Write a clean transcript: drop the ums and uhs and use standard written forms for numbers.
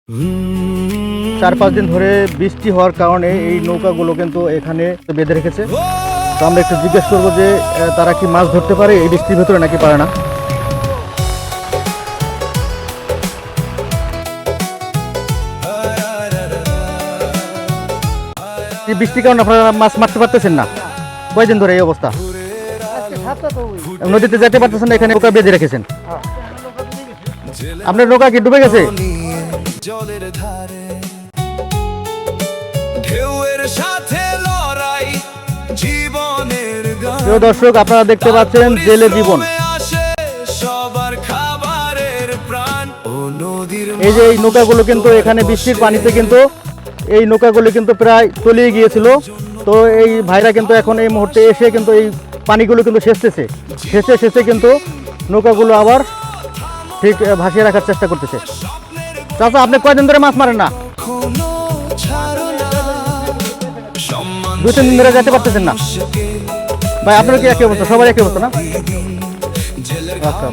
4-5 দিন ধরে বৃষ্টি হওয়ার কারণে এই নৌকাগুলো কিন্তু এখানে বেঁধে রেখেছে। তো আমরা একটু জিজ্ঞেস করবো যে তারা কি মাছ ধরতে পারে এই বৃষ্টির ভেতরে নাকি পারে না। এই বৃষ্টির কারণে আপনারা মাছ মারতে পারতেছেন না? কয়দিন ধরে এই অবস্থা? নদীতে যেতে পারতেছেন না, এখানে নৌকা বেঁধে রেখেছেন। আপনার নৌকা কি ডুবে গেছে? প্রিয় দর্শক, আপনারা দেখতে পাচ্ছেন জেলে জীবন। এই যে এই নৌকাগুলো কিন্তু এখানে বৃষ্টির পানিতে কিন্তু এই নৌকাগুলো কিন্তু প্রায় তলিয়ে গিয়েছিল। তো এই ভাইরা কিন্তু এখন এই মুহূর্তে এসে কিন্তু এই পানিগুলো কিন্তু সেচে কিন্তু নৌকাগুলো আবার ঠিক ভাসিয়ে রাখার চেষ্টা করতেছে। চাচা, আপনি কয়দিন ধরে মাছ মারেন না? 2-3 দিন ধরে যেতে পারতেছেন না? ভাই, আপনার কি একই অবস্থা? সবার একই অবস্থা না? আচ্ছা।